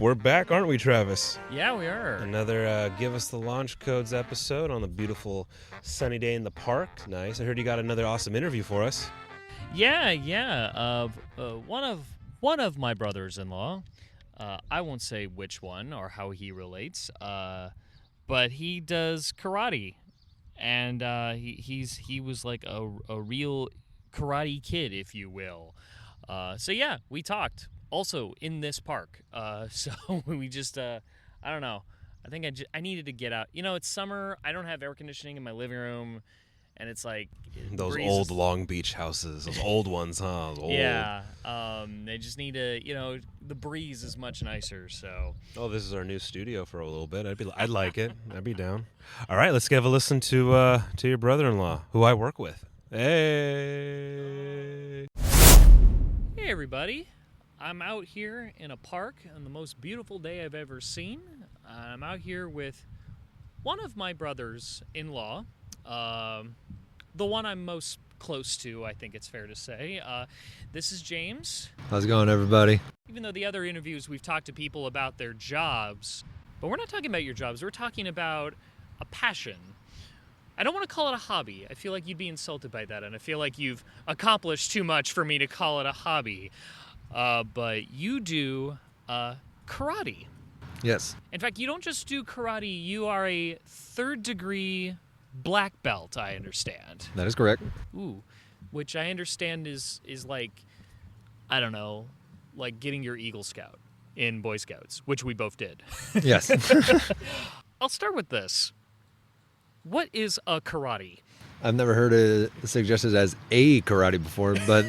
We're back, aren't we, Travis? Yeah, we are. Another Give Us the Launch Codes episode on the beautiful sunny day in the park. Nice. I heard you got another awesome interview for us. Yeah. One of my brothers-in-law. I won't say which one or how he relates. But he does karate, and he was like a real karate kid, if you will. So yeah, we talked. Also in this park. So we just I don't know. I think I needed to get out. You know, it's summer. I don't have air conditioning in my living room, and it's like Those old Long Beach houses, those old ones, huh? Those old. Yeah. They just need to. You know, the breeze is much nicer. So. Oh, this is our new studio for a little bit. I'd like it. I'd be down. All right, let's give a listen to your brother-in-law, who I work with. Hey. Hey everybody. I'm out here in a park on the most beautiful day I've ever seen. I'm out here with one of my brothers-in-law, the one I'm most close to, I think it's fair to say. This is James. How's it going, everybody? Even though the other interviews we've talked to people about their jobs, but we're not talking about your jobs, we're talking about a passion. I don't want to call it a hobby. I feel like you'd be insulted by that, and I feel like you've accomplished too much for me to call it a hobby. But you do karate. Yes. In fact, you don't just do karate, you are a third-degree black belt, I understand. That is correct. Ooh, which I understand is like, I don't know, like getting your Eagle Scout in Boy Scouts, which we both did. Yes. I'll start with this. What is a karate? I've never heard it suggested as a karate before, but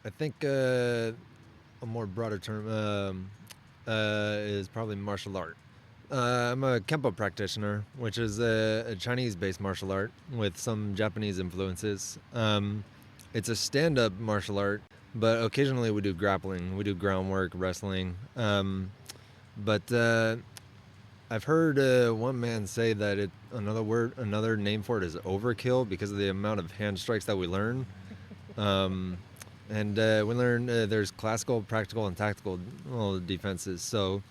I think a more broader term is probably martial art. I'm a Kempo practitioner, which is a Chinese-based martial art with some Japanese influences. It's a stand-up martial art, but occasionally we do grappling, we do groundwork, wrestling. But I've heard one man say that another name for it is overkill because of the amount of hand strikes that we learn. And we learn there's classical, practical, and tactical defenses. So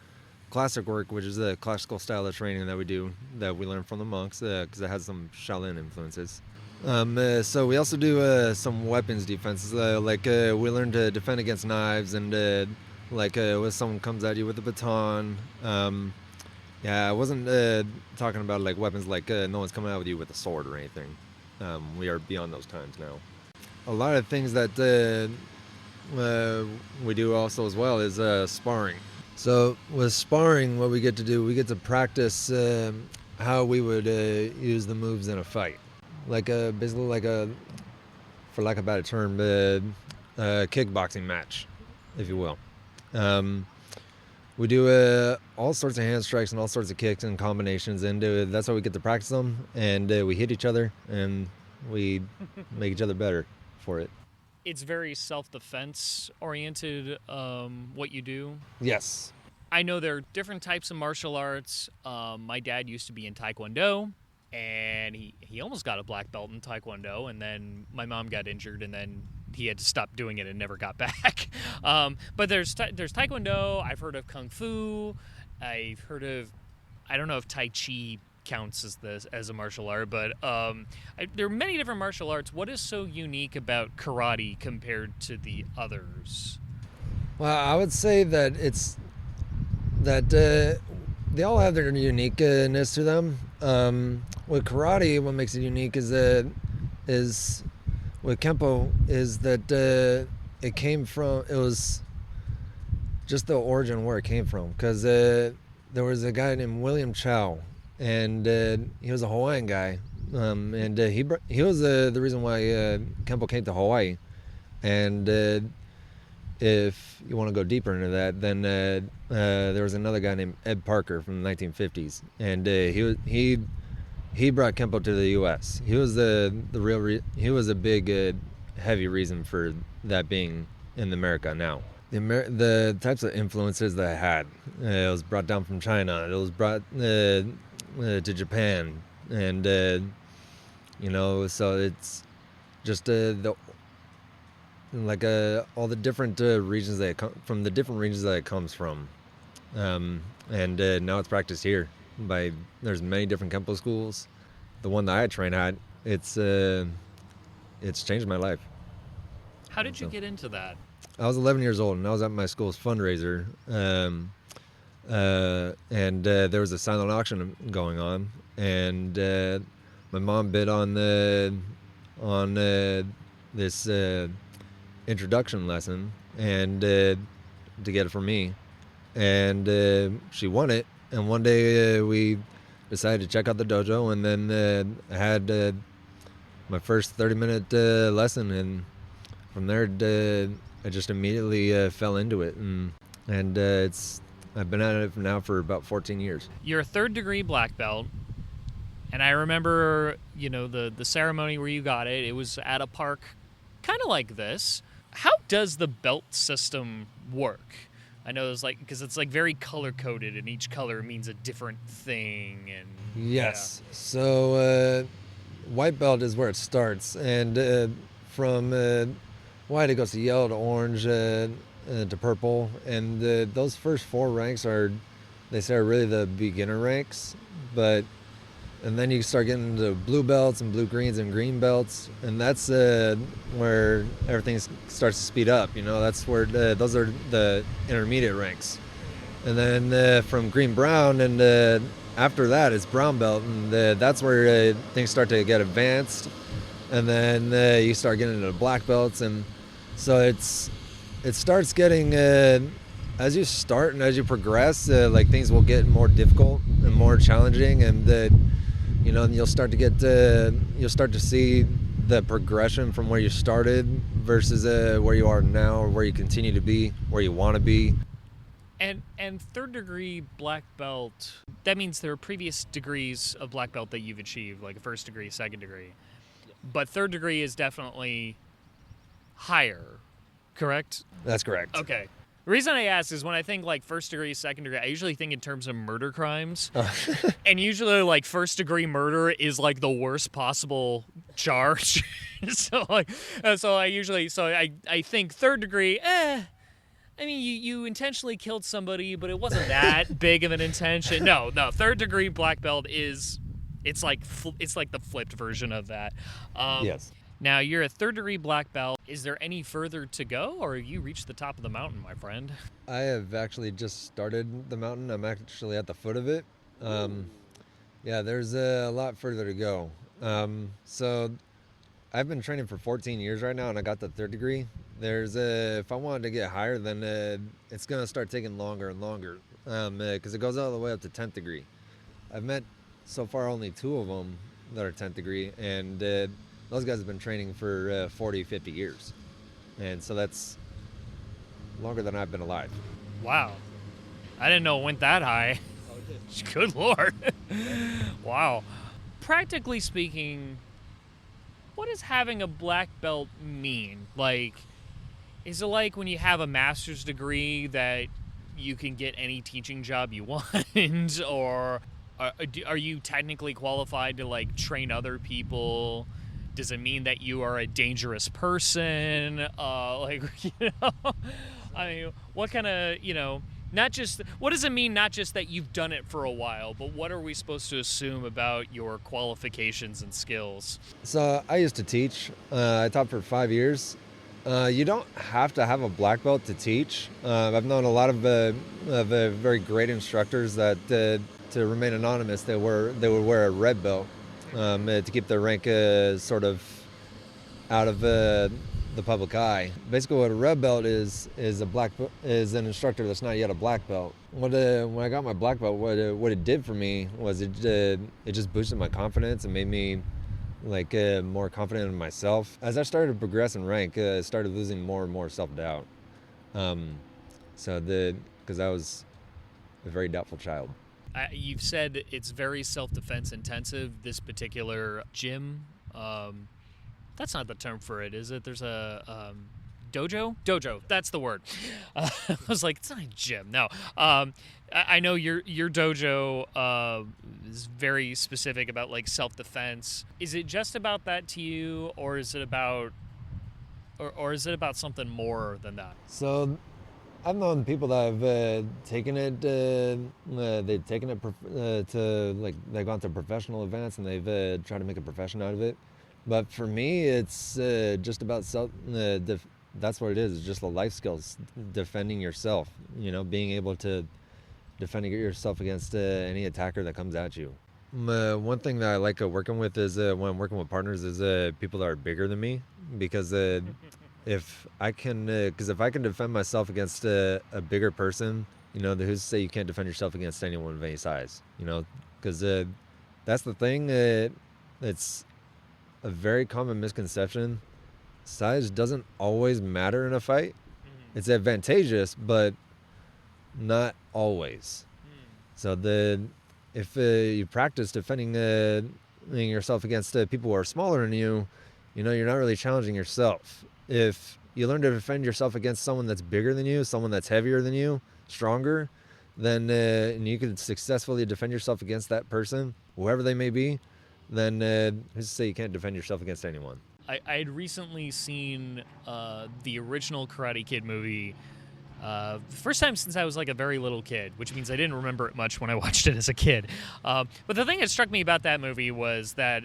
classic work, which is the classical style of training that we do, that we learn from the monks, because it has some Shaolin influences. So we also do some weapons defenses, we learn to defend against knives and when someone comes at you with a baton. Yeah, I wasn't talking about like weapons like no one's coming out with you with a sword or anything. We are beyond those times now. A lot of things that we do also as well is sparring. So with sparring, what we get to do, we get to practice how we would use the moves in a fight. Basically like for lack of a better term, a kickboxing match, if you will. We do all sorts of hand strikes and all sorts of kicks and combinations, and that's how we get to practice them. And we hit each other, and we make each other better for it. It's very self-defense oriented, what you do. Yes. I know there are different types of martial arts. My dad used to be in Taekwondo, and he almost got a black belt in Taekwondo, and then my mom got injured, and then he had to stop doing it and never got back. But there's Taekwondo. I've heard of Kung Fu. I don't know if Tai Chi counts as a martial art, but there are many different martial arts. What is so unique about karate compared to the others? Well, I would say that they all have their uniqueness to them. With karate, what makes it unique is with Kempo is that it was just the origin where it came from, because there was a guy named William Chow, and he was a Hawaiian guy, and he was the reason why Kempo came to Hawaii. And if you want to go deeper into that, then there was another guy named Ed Parker from the 1950s, and he brought Kempo to the U.S. He was he was a big, heavy reason for that being in America now. The types of influences that it had, it was brought down from China. It was brought to Japan, and so it's just all the different regions that from the different regions that it comes from. And now it's practiced here. There's many different Kempo schools. The one that I train at, it's changed my life. How did you get into that? I was 11 years old, and I was at my school's fundraiser, and there was a silent auction going on, and my mom bid on this introduction lesson, and to get it for me, and she won it. And one day we decided to check out the dojo, and then I had my first 30-minute lesson, and from there I just immediately fell into it, and I've been at it now for about 14 years. You're a third-degree black belt, and I remember, the ceremony where you got it. It was at a park kind of like this. How does the belt system work? I know it's because it's very color-coded, and each color means a different thing. And yes. Yeah. So white belt is where it starts, and from white it goes to yellow to orange to purple, and those first 4 ranks are really the beginner ranks, and then you start getting into blue belts and blue greens and green belts, and that's where everything starts to speed up. That's where those are the intermediate ranks, and then from green brown, and after that it's brown belt, and that's where things start to get advanced, and then you start getting into black belts, and so it starts getting as you start and as you progress, things will get more difficult and more challenging, and and you'll start to see the progression from where you started versus where you are now, or where you continue to be, where you want to be. And third degree black belt, that means there are previous degrees of black belt that you've achieved, like a first degree, second degree. But third degree is definitely higher, correct? That's correct. Okay. The reason I ask is when I think first degree, second degree, I usually think in terms of murder crimes. And usually first degree murder is the worst possible charge. so I think third degree, I mean, you intentionally killed somebody, but it wasn't that big of an intention. No, third degree black belt it's like the flipped version of that. Yes. Now, you're a third-degree black belt. Is there any further to go, or have you reached the top of the mountain, my friend? I have actually just started the mountain. I'm actually at the foot of it. Yeah, there's a lot further to go. So I've been training for 14 years right now, and I got the third degree. If I wanted to get higher, then it's going to start taking longer and longer, because it goes all the way up to 10th degree. I've met so far only 2 of them that are 10th degree, and those guys have been training for 40, 50 years. And so that's longer than I've been alive. Wow. I didn't know it went that high. Good Lord. Wow. Practically speaking, what does having a black belt mean? Is it when you have a master's degree that you can get any teaching job you want? Or are you technically qualified to train other people? Does it mean that you are a dangerous person? I mean, what kind of, what does it mean not just that you've done it for a while, but what are we supposed to assume about your qualifications and skills? So I used to teach. I taught for 5 years. You don't have to have a black belt to teach. I've known a lot of very great instructors that to remain anonymous, they would wear a red belt. To keep their rank sort of out of the public eye. Basically, what a red belt is an instructor that's not yet a black belt. When I got my black belt, what it did for me was it just boosted my confidence and made me more confident in myself. As I started to progress in rank, I started losing more and more self-doubt. Because I was a very doubtful child. You've said it's very self-defense intensive, this particular gym. That's not the term for it, is it? There's a dojo? Dojo, that's the word. I was like, it's not a gym. No. I know your dojo is very specific about self-defense. Is it just about that to you, or is it about something more than that? So I've known people that have taken it. They've taken it to like they've gone to professional events and they've tried to make a profession out of it. But for me, it's just about self. That's what it is. It's just the life skills, defending yourself. You know, being able to defend yourself against any attacker that comes at you. One thing that I like working with is when I'm working with partners is people that are bigger than me, because if I can defend myself against a bigger person, you know, who's to say you can't defend yourself against anyone of any size, you know, because that's the thing. It's a very common misconception. Size doesn't always matter in a fight. Mm-hmm. It's advantageous, but not always. So if you practice defending yourself against people who are smaller than you, you know, you're not really challenging yourself. If you learn to defend yourself against someone that's bigger than you, someone that's heavier than you, stronger, then and you can successfully defend yourself against that person, whoever they may be, then who's to say you can't defend yourself against anyone? I had recently seen the original Karate Kid movie. The first time since I was like a very little kid, which means I didn't remember it much when I watched it as a kid. But the thing that struck me about that movie was that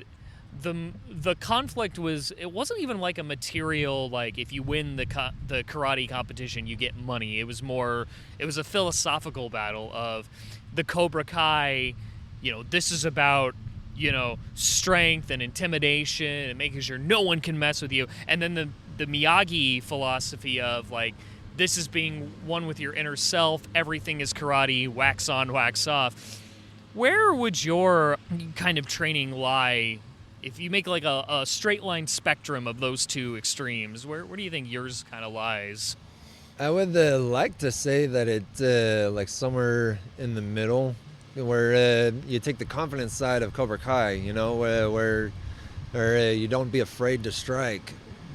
the conflict it wasn't even like a material, like if you win the karate competition you get money. It was a philosophical battle of the Cobra Kai. You know, this is about, you know, strength and intimidation and making sure no one can mess with you. And then the Miyagi philosophy of like, this is being one with your inner self. Everything is karate, wax on, wax off. Where would your kind of training lie if you make like a straight line spectrum of those two extremes? Where do you think yours kind of lies? I would like to say that it's like somewhere in the middle, where you take the confidence side of Cobra Kai, you know, where you don't be afraid to strike,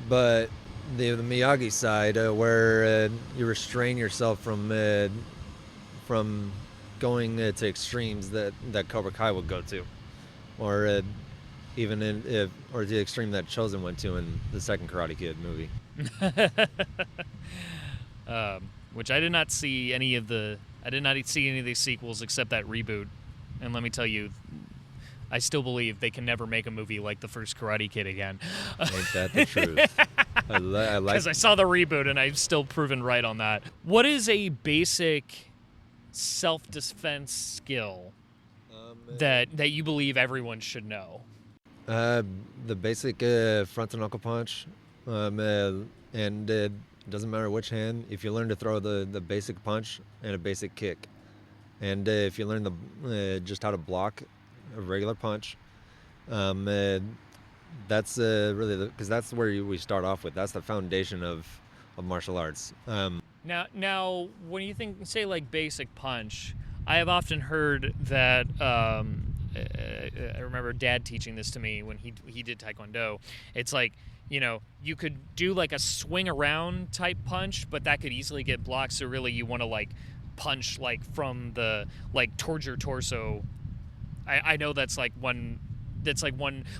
but the Miyagi side, where you restrain yourself from going to extremes that Cobra Kai would go to, or even or the extreme that Chosen went to in the second Karate Kid movie. Which I did not see any of these sequels except that reboot, and let me tell you, I still believe they can never make a movie like the first Karate Kid again. Ain't that the truth? I like, because I saw the reboot and I've still proven right on that. What is a basic self-defense skill that you believe everyone should know? The basic front to knuckle punch, and it doesn't matter which hand. If you learn to throw the basic punch and a basic kick, and if you learn just how to block a regular punch, that's really because that's where we start off with. That's the foundation of martial arts. Now, when you say like basic punch, I have often heard that. I remember Dad teaching this to me when he did Taekwondo. It's like, you know, you could do like a swing around type punch, but that could easily get blocked. So really, you want to like punch like from towards your torso. I know that's like one.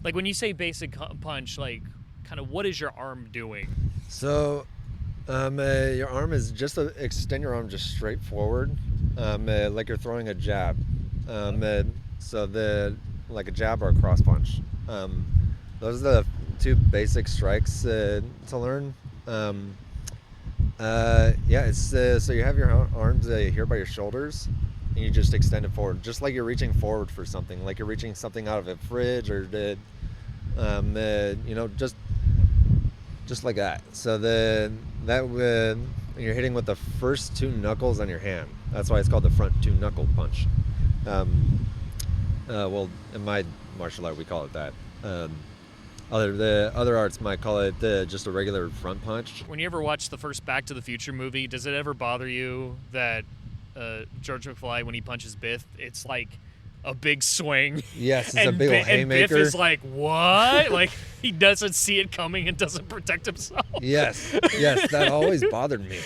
Like when you say basic punch, like kind of what is your arm doing? So, your arm is just extend your arm just straight forward, like you're throwing a jab. So like a jab or a cross punch. Those are the two basic strikes to learn. It's so you have your arms here by your shoulders, and you just extend it forward, just like you're reaching forward for something, like you're reaching something out of a fridge or you know, just like that. So you're hitting with the first two knuckles on your hand. That's why it's called the front two knuckle punch. Well, in my martial art, we call it that. The other arts might call it just a regular front punch. When you ever watch the first Back to the Future movie, does it ever bother you that George McFly, when he punches Biff, it's like a big swing? Yes, it's a big old haymaker. And Biff is like, what? Like, he doesn't see it coming and doesn't protect himself. Yes, that always bothered me.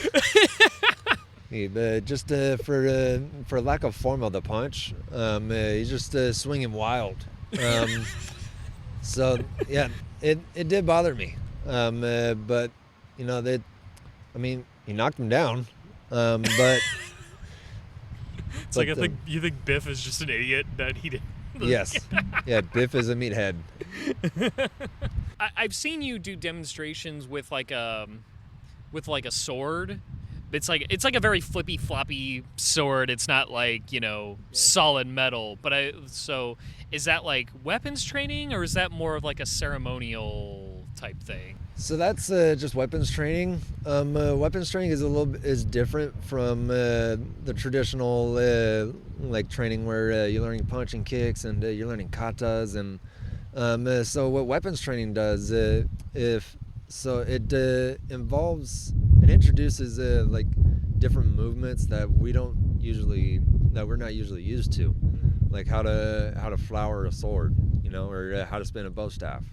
Just for lack of form of the punch, he's just swinging wild. So yeah, it did bother me. But you know, he knocked him down. But It's but like you think Biff is just an idiot that he did. yes, yeah, Biff is a meathead. I've seen you do demonstrations with like a sword. It's like a very flippy floppy sword. It's not like, solid metal. But so is that like weapons training, or is that more of like a ceremonial type thing? So that's just weapons training. Weapons training is different from the traditional like training where you're learning punching kicks and you're learning katas and so what weapons training does it involves, it introduces like different movements that we're not usually used to, like how to flower a sword, or how to spin a bow staff.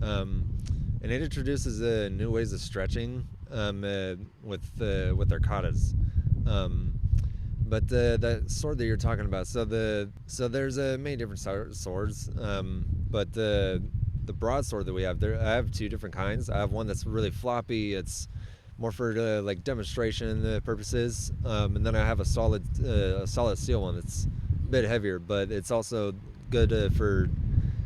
And it introduces new ways of stretching with their katas. But that sword that you're talking about, so there's many different swords. But the broadsword that we have there, I have two different kinds. I have one that's really floppy. It's more for like demonstration purposes. And then I have a solid steel one that's a bit heavier, but it's also good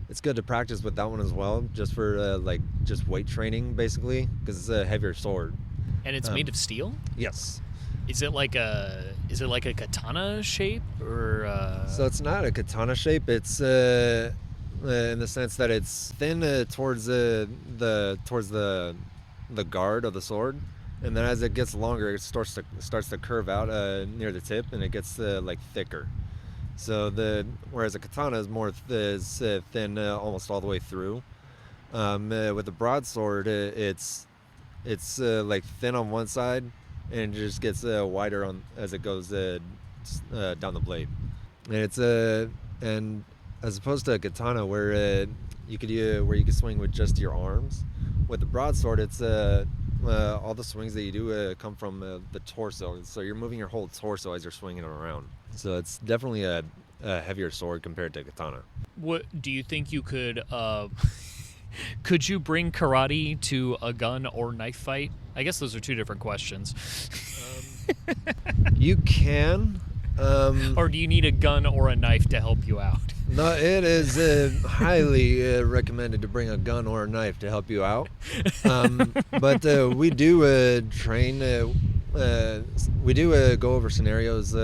it's good to practice with that one as well, just for just weight training basically, because it's a heavier sword. And it's made of steel? Yes. Is it like a katana shape, or? So it's not a katana shape. It's in the sense that it's thin towards the guard of the sword, and then as it gets longer, it starts to curve out near the tip, and it gets like thicker. So whereas a katana is more thin almost all the way through. With the broadsword, it's like thin on one side, and it just gets wider as it goes down the blade. And it's and as opposed to a katana where you could swing with just your arms. With the broadsword, it's all the swings that you do come from the torso, so you're moving your whole torso as you're swinging it around. So it's definitely a heavier sword compared to katana. What do you think you could? Could you bring karate to a gun or knife fight? I guess those are two different questions. You can. Or do you need a gun or a knife to help you out? No, it is highly recommended to bring a gun or a knife to help you out. But we do train. We do go over scenarios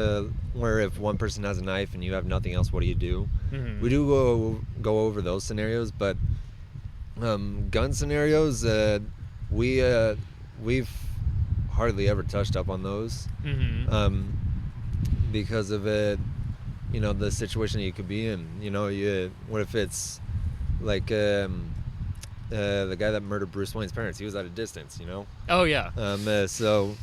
where if one person has a knife and you have nothing else, what do you do? Mm-hmm. We do go over those scenarios, but gun scenarios, we've hardly ever touched up on those. Mm-hmm. Because of it, the situation you could be in. What if it's like the guy that murdered Bruce Wayne's parents? He was at a distance, Oh yeah. So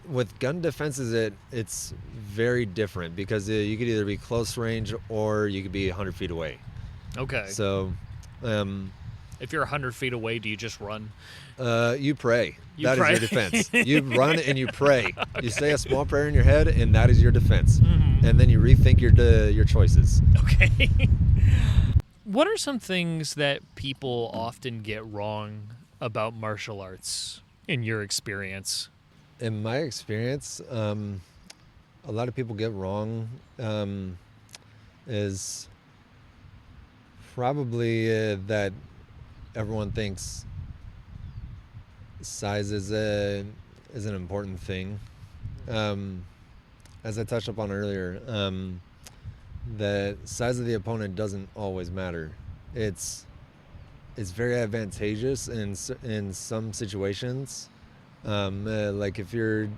with gun defenses, it's very different because you could either be close range or you could be 100 feet away. Okay. So if you're 100 feet away, do you just run? You pray. That pray? is your defense. You run and you pray. Okay. You say a small prayer in your head, and that is your defense. Mm-hmm. And then you rethink your choices. Okay. What are some things that people often get wrong about martial arts, in your experience? In my experience, a lot of people get wrong is probably that everyone thinks size is an important thing. As I touched upon earlier, the size of the opponent doesn't always matter. It's very advantageous in some situations. Like if there's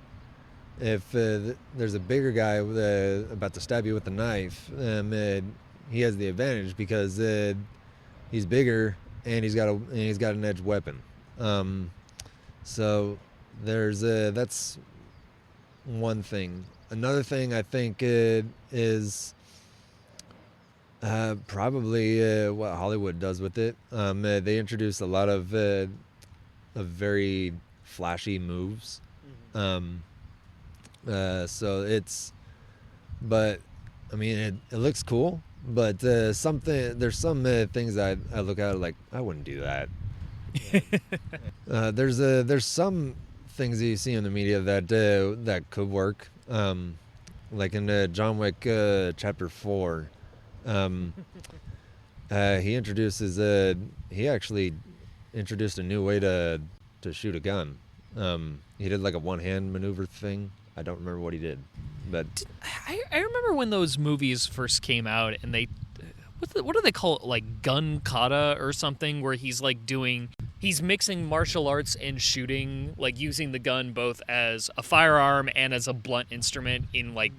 a bigger guy about to stab you with a knife, he has the advantage because he's bigger and he's got an edged weapon. So that's one thing. Another thing I think is probably what Hollywood does with it. They introduce a lot of very flashy moves. Mm-hmm. But I mean, it looks cool. But there's some things I look at like I wouldn't do that. There's some things that you see in the media that could work. Like in John Wick Chapter 4, um, he actually introduced a new way to shoot a gun. He did like a one-hand maneuver thing. I don't remember what he did, but I remember when those movies first came out, and they what do they call it, like gun kata or something, where he's mixing martial arts and shooting, like using the gun both as a firearm and as a blunt instrument in like,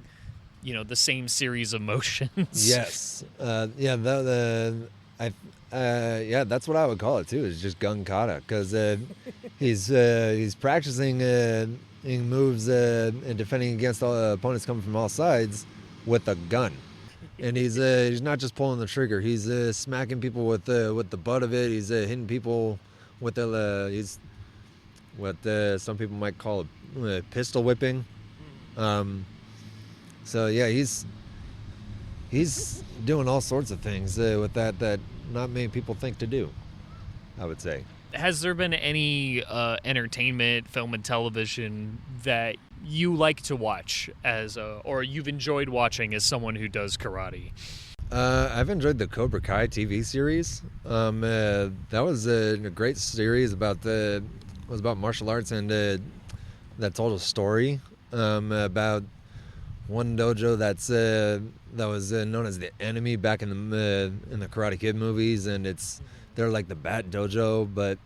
the same series of motions. yes, yeah, that's what I would call it too. It's just gun kata, because he's practicing moves and defending against all opponents coming from all sides with a gun. And he's not just pulling the trigger. He's smacking people with the butt of it. He's hitting people with he's what some people might call pistol whipping. So yeah, he's doing all sorts of things with that not many people think to do, I would say. Has there been any entertainment, film and television that you like to watch or you've enjoyed watching as someone who does karate? I've enjoyed the Cobra Kai TV series. That was a great series about martial arts, and that told a story about one dojo that was known as the enemy back in the Karate Kid movies, and they're like the bad dojo, but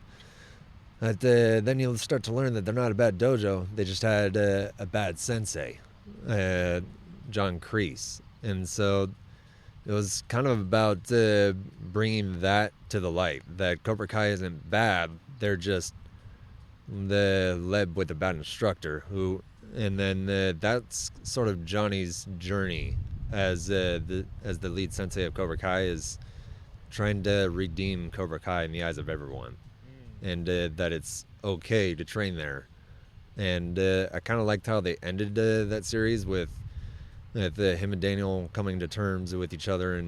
then you'll start to learn that they're not a bad dojo. They just had a bad sensei, John Kreese. And so it was kind of about bringing that to the light, that Cobra Kai isn't bad. They're just led with a bad instructor and then that's sort of Johnny's journey as the lead sensei of Cobra Kai, is trying to redeem Cobra Kai in the eyes of everyone, and that it's okay to train there. And I kind of liked how they ended that series with him and Daniel coming to terms with each other,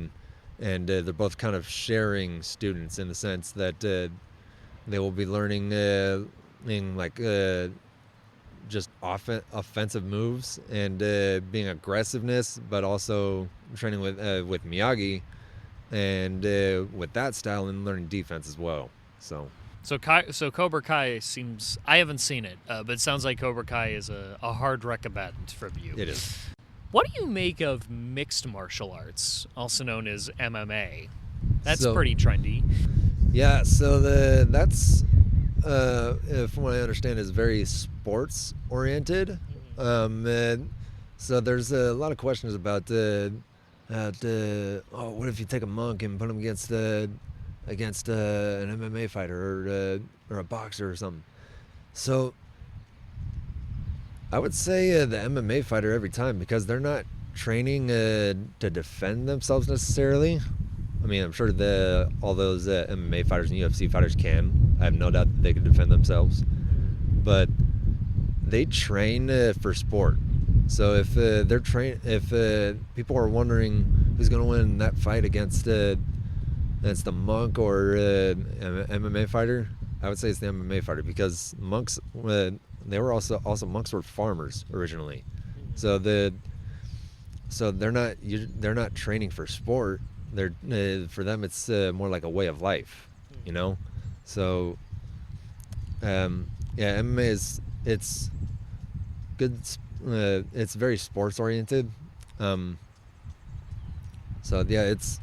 and they're both kind of sharing students in the sense that they will be learning just offensive moves and being aggressiveness, but also training with Miyagi and with that style, and learning defense as well. So Cobra Kai seems, I haven't seen it, but it sounds like Cobra Kai is a hard recommend from you. It is. What do you make of mixed martial arts, also known as MMA? That's So- pretty trendy. Yeah, so that's from what I understand, is very sports oriented. So there's a lot of questions about what if you take a monk and put him against an MMA fighter or a boxer or something. So I would say the MMA fighter every time, because they're not training to defend themselves necessarily. I mean, I'm sure all those MMA fighters and UFC fighters can. I have no doubt that they can defend themselves. But they train for sport. So if people are wondering who's going to win that fight against the monk or an MMA fighter, I would say it's the MMA fighter, because monks they were also monks were farmers originally. So they're not training for sport. For them it's more like a way of life, So MMA it's good. It's very sports oriented. So yeah, it's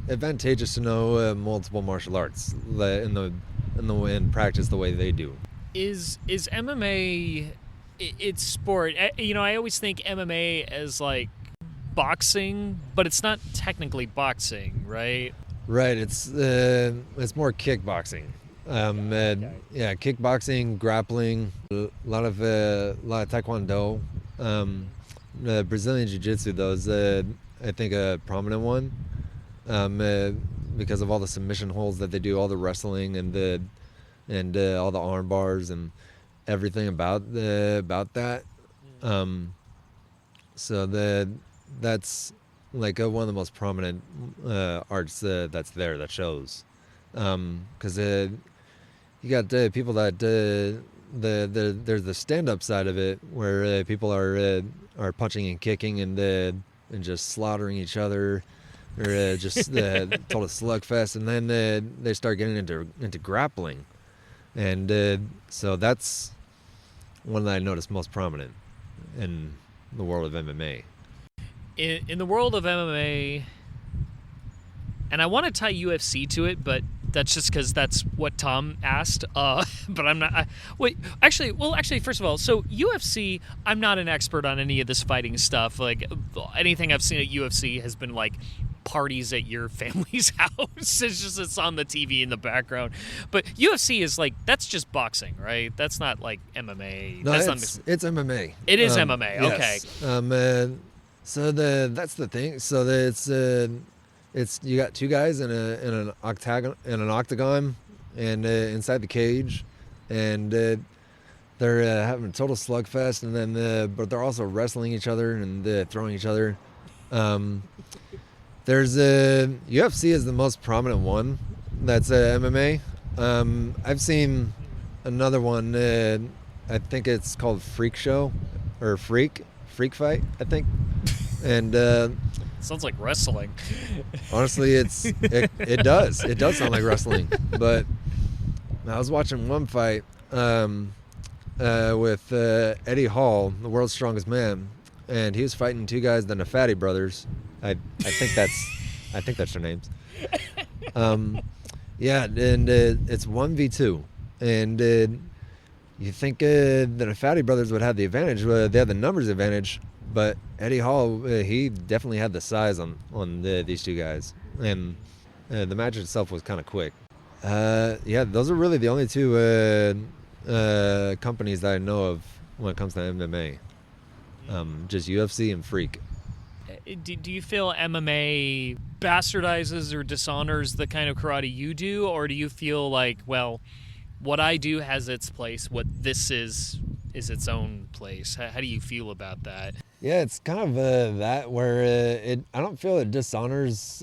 advantageous to know multiple martial arts in practice the way they do. Is MMA? It's sport. I always think MMA as like boxing, but it's not technically boxing, right? Right. It's more kickboxing. Yeah, kickboxing, grappling, a lot of taekwondo. Brazilian jiu-jitsu, though, is I think a prominent one, because of all the submission holds that they do, all the wrestling and all the arm bars and everything about that. So that's like one of the most prominent arts that shows, because you got people that there's the stand-up side of it where people are punching and kicking and just slaughtering each other, or just total slugfest, and then they start getting into grappling, and so that's one that I noticed most prominent in the world of MMA. In the world of MMA, and I want to tie UFC to it, but that's just because that's what Tom asked. But I'm not. Actually, first of all, so UFC, I'm not an expert on any of this fighting stuff. Like anything I've seen at UFC has been like parties at your family's house. It's on the TV in the background. But UFC is like, that's just boxing, right? That's not like MMA. No, That's it's MMA. It is MMA. Okay. Yes. So that's the thing. So it's you got two guys in an octagon, and inside the cage, and they're having a total slugfest, and then but they're also wrestling each other and throwing each other. There's UFC is the most prominent one. That's MMA. I've seen another one. I think it's called Freak Show, or Freak Fight, I think, and. Sounds like wrestling. Honestly, it does sound like wrestling. But I was watching one fight with Eddie Hall, the world's strongest man, and he was fighting two guys, the Nafati brothers. I think that's their names. Yeah, and it's 1v2, and you think the Nafati brothers would have the advantage. They have the numbers advantage. But Eddie Hall, he definitely had the size on these two guys, and the match itself was kind of quick. Yeah, those are really the only two companies that I know of when it comes to MMA. Just UFC and Freak. Do you feel MMA bastardizes or dishonors the kind of karate you do, or do you feel like, well, what I do has its place, what this is its own place? How do you feel about that? Yeah, it's kind of that where I don't feel it dishonors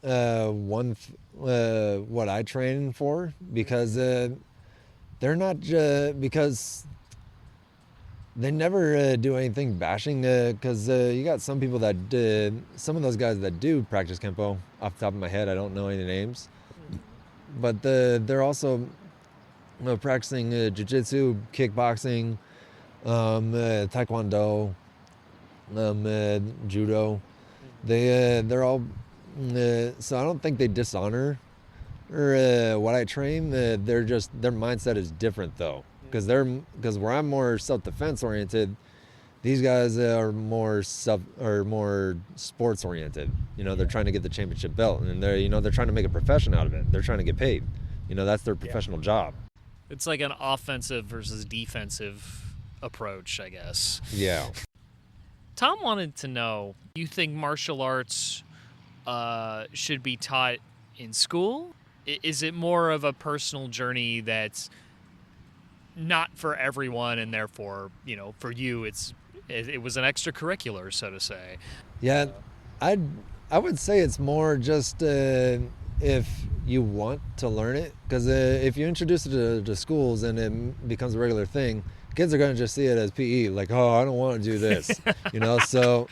what I train for, because they're not because they never do anything bashing, because you got some people that some of those guys that do practice Kempo. Off the top of my head, I don't know any names, but they're also practicing jiu-jitsu, kickboxing, taekwondo, judo. They're all so I don't think they dishonor or what I train. They're just, their mindset is different though, because where I'm more self-defense oriented, these guys are more sports oriented. They're trying to get the championship belt, and they're trying to make a profession out of it. They're trying to get paid. That's their professional job. It's like an offensive versus defensive approach, I guess. Yeah. Tom wanted to know, you think martial arts should be taught in school? Is it more of a personal journey that's not for everyone, and therefore, for you, it was an extracurricular, so to say? Yeah, I would say it's more just if you want to learn it, because if you introduce it to schools and it becomes a regular thing, kids are going to just see it as PE, like, oh, I don't want to do this, so.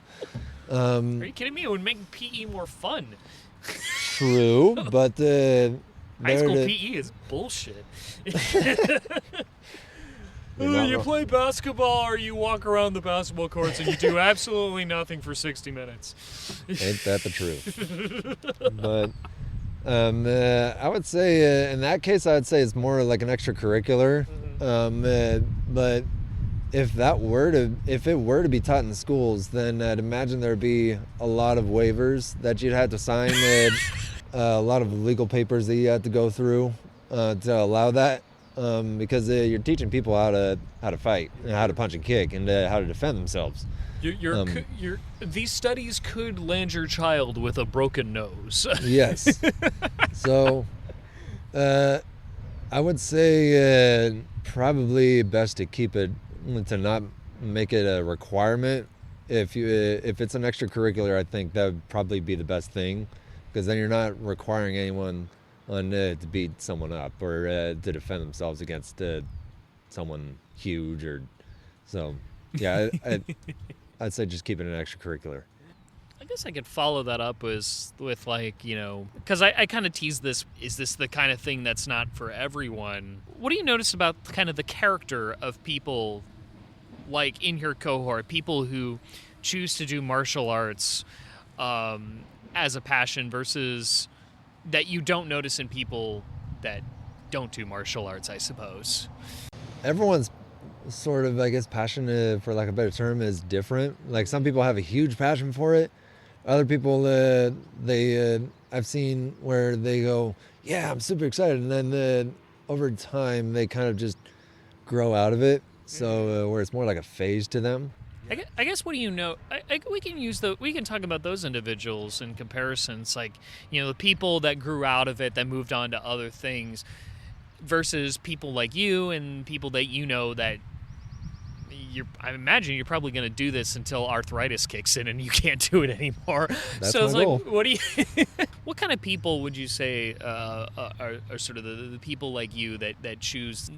Are you kidding me? It would make PE more fun. True, but high school PE is bullshit. You play basketball, or you walk around the basketball courts and you do absolutely nothing for 60 minutes. Ain't that the truth? But I would say in that case, I'd say it's more like an extracurricular. But if it were to be taught in schools, then I'd imagine there'd be a lot of waivers that you'd have to sign, a lot of legal papers that you have to go through to allow that. Because you're teaching people how to fight, and how to punch and kick, and how to defend themselves. These studies could land your child with a broken nose. Yes. So, I would say probably best to not make it a requirement. If it's an extracurricular, I think that would probably be the best thing, because then you're not requiring anyone on to beat someone up or to defend themselves against someone huge or so. Yeah, I'd say just keep it an extracurricular. I guess I could follow that up with like, because I kind of tease this, is this the kind of thing that's not for everyone? What do you notice about kind of the character of people like in your cohort, people who choose to do martial arts as a passion versus that you don't notice in people that don't do martial arts, I suppose? Everyone's sort of, I guess, passion, for lack of a better term, is different. Like some people have a huge passion for it. Other people, I've seen where they go, yeah, I'm super excited. And then over time, they kind of just grow out of it. So where it's more like a phase to them. I guess what do you know? We can talk about those individuals in comparisons, like the people that grew out of it, that moved on to other things, versus people like you and people that that I imagine you're probably going to do this until arthritis kicks in and you can't do it anymore. That's so it's my goal. like, what do you? What kind of people would you say are sort of the people like you that choose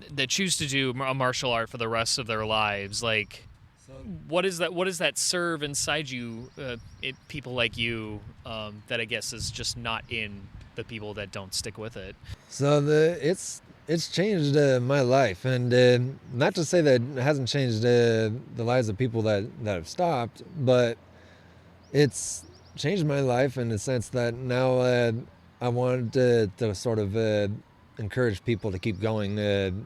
to do a martial art for the rest of their lives? Like, what does that serve inside you? People like you that I guess is just not in the people that don't stick with it. So it's changed my life, and not to say that it hasn't changed the lives of people that have stopped, but it's changed my life in the sense that now I want to sort of encourage people to keep going and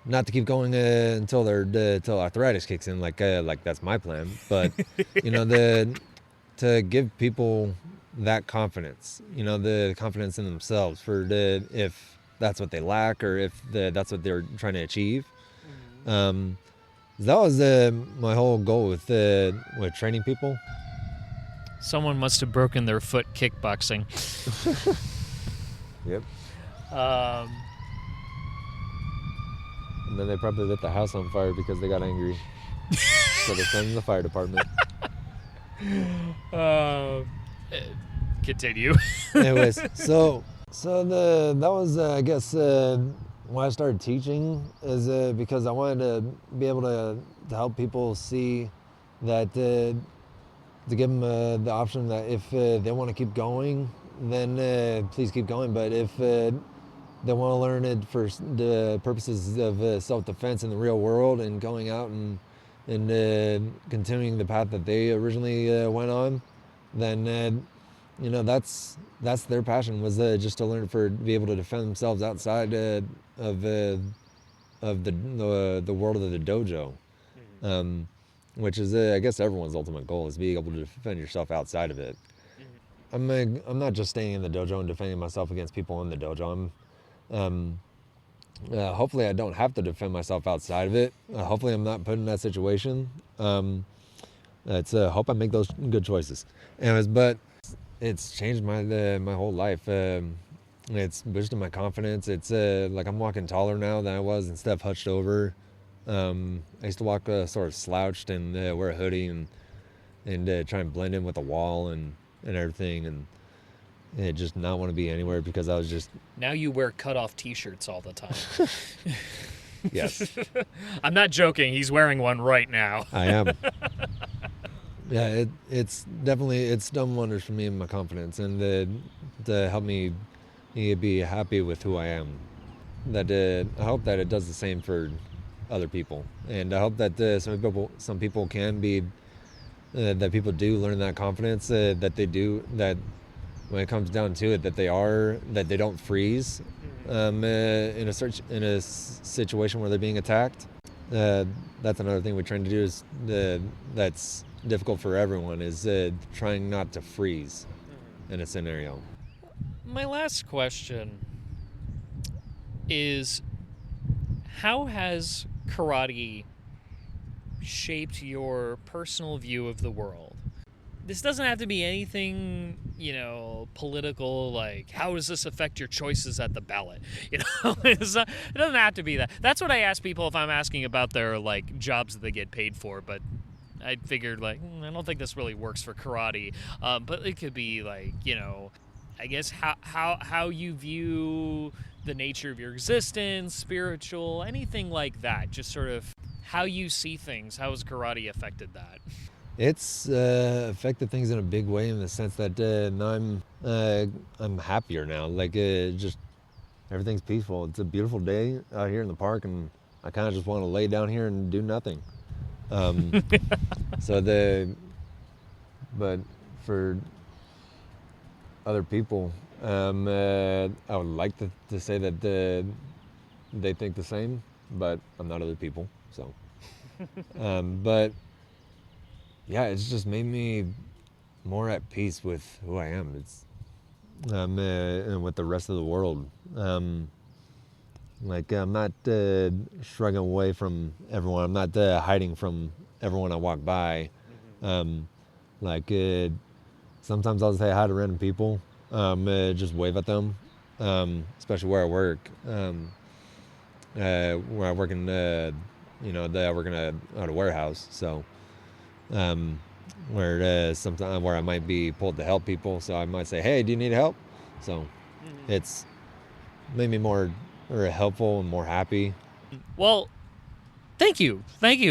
not to keep going until until arthritis kicks in, like that's my plan. But to give people that confidence, the confidence in themselves for if that's what they lack or if that's what they're trying to achieve. That was my whole goal with training people. Someone must have broken their foot kickboxing. Yep. And then they probably lit the house on fire because they got angry. So they're sending the fire department. Continue. Anyways, so that was I guess why I started teaching is because I wanted to be able to help people see that to give them the option that if they want to keep going, then please keep going. But if they want to learn it for the purposes of self-defense in the real world and going out and continuing the path that they originally went on, then that's their passion, was just to learn to be able to defend themselves outside of the world of the dojo, which is I guess everyone's ultimate goal, is being able to defend yourself outside of it. I'm not just staying in the dojo and defending myself against people in the dojo. Hopefully I don't have to defend myself outside of it. Hopefully I'm not put in that situation. Hope I make those good choices. Anyways, but it's changed my whole life. It's boosted my confidence. It's like I'm walking taller now than I was instead of hunched over. I used to walk sort of slouched and wear a hoodie and try and blend in with the wall and everything, and just not want to be anywhere because I was just... Now you wear cut-off T-shirts all the time. Yes. I'm not joking. He's wearing one right now. I am. Yeah, it's done wonders for me and my confidence, and to help me be happy with who I am. That I hope that it does the same for other people, and I hope that some people can be that people do learn that confidence, that they do, that when it comes down to it, that they don't freeze in a situation where they're being attacked. That's another thing we're trying to do is that's difficult for everyone, is trying not to freeze in a scenario. My last question is, how has karate shaped your personal view of the world? This doesn't have to be anything, political, like how does this affect your choices at the ballot? It doesn't have to be that. That's what I ask people if I'm asking about their like jobs that they get paid for, but I figured I don't think this really works for karate. But it could be like, I guess how you view the nature of your existence, spiritual, anything like that. Just sort of how you see things. How has karate affected that? It's affected things in a big way in the sense that now I'm happier now. Like just everything's peaceful. It's a beautiful day out here in the park, and I kind of just want to lay down here and do nothing. But for other people, I would like to say that they think the same, but I'm not other people, so. But yeah, it's just made me more at peace with who I am. It's and with the rest of the world. Like I'm not shrugging away from everyone. I'm not hiding from everyone I walk by. Like sometimes I'll say hi to random people, just wave at them, especially where I work. Where I work in, I work in at a warehouse, so where sometimes where I might be pulled to help people, so I might say, "Hey, do you need help?" So it's made me more helpful and more happy. Well, thank you. It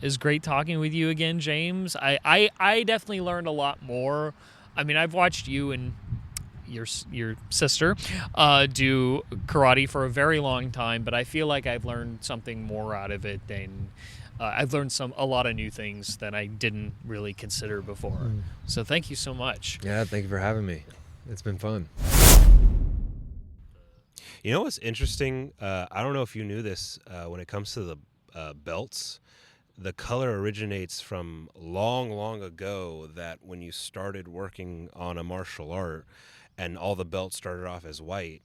was great talking with you again, James. I definitely learned a lot more. I mean, I've watched you and your sister do karate for a very long time, but I feel like I've learned something more out of it than I've learned a lot of new things that I didn't really consider before. So thank you so much. Yeah, thank you for having me. It's been fun. You know what's interesting? I don't know if you knew this. When it comes to the belts, the color originates from long, long ago. That when you started working on a martial art, and all the belts started off as white,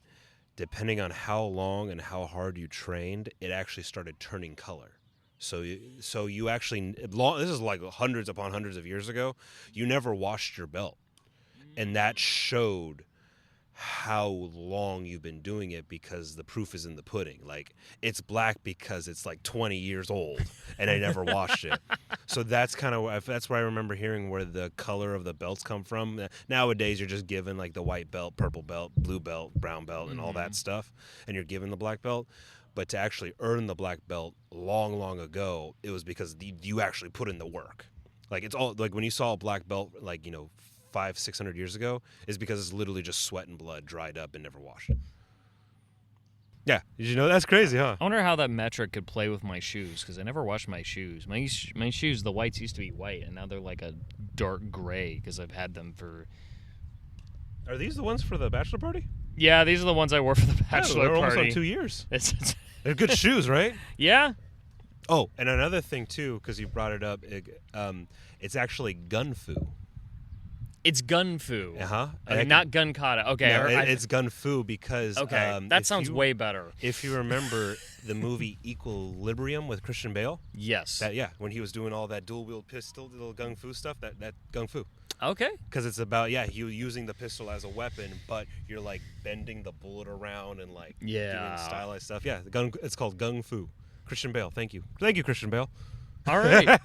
depending on how long and how hard you trained, it actually started turning color. So you actually this is like hundreds upon hundreds of years ago. You never washed your belt, and that showed how long you've been doing it, because the proof is in the pudding. Like, it's black because it's like 20 years old and I never washed it. So that's where I remember hearing where the color of the belts come from. Nowadays you're just given like the white belt, purple belt, blue belt, brown belt, and all that stuff, and you're given the black belt. But to actually earn the black belt long, long ago, it was because you actually put in the work. Like, it's all like when you saw a black belt, like, 500-600 years ago, is because it's literally just sweat and blood dried up and never washed. Yeah, did you know? That's crazy, huh? I wonder how that metric could play with my shoes, because I never washed my shoes. My shoes, the whites used to be white, and now they're like a dark gray because I've had them for... Are these the ones for the bachelor party? Yeah, these are the ones I wore for the bachelor they're party. almost on 2 years. They're good shoes, right? Yeah. Oh, and another thing, too, because you brought it up, it's actually gun fu. It's gun fu. Uh-huh. Not gun kata. Okay. No, it's gun fu because... Okay, that sounds way better. If you remember the movie Equilibrium with Christian Bale. Yes. When he was doing all that dual-wield pistol, little gun fu stuff, that gun fu. Okay. Because it's about, you using the pistol as a weapon, but you're, like, bending the bullet around and, like, doing stylized stuff. Yeah, it's called gun fu. Christian Bale, thank you. Thank you, Christian Bale. All right. All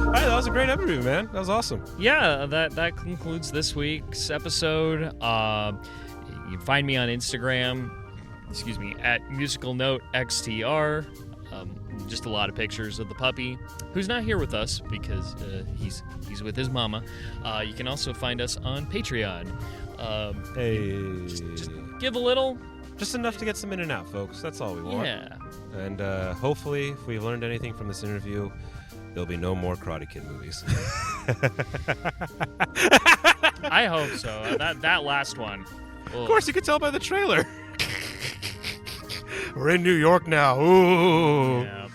right, that was a great interview, man. That was awesome. Yeah, that concludes this week's episode. You can find me on Instagram, at musicalnotextr. Just a lot of pictures of the puppy, who's not here with us because he's with his mama. You can also find us on Patreon. Just give a little. Just enough to get some in and out, folks. That's all we want. Yeah. And hopefully, if we've learned anything from this interview, there'll be no more Karate Kid movies. I hope so. That last one. Of course, you could tell by the trailer. We're in New York now. Ooh. Yeah.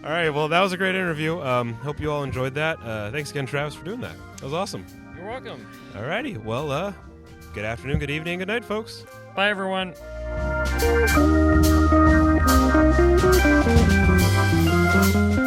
All right. Well, that was a great interview. Hope you all enjoyed that. Thanks again, Travis, for doing that. That was awesome. You're welcome. All righty. Well, good afternoon, good evening, good night, folks. Bye, everyone. Thank you.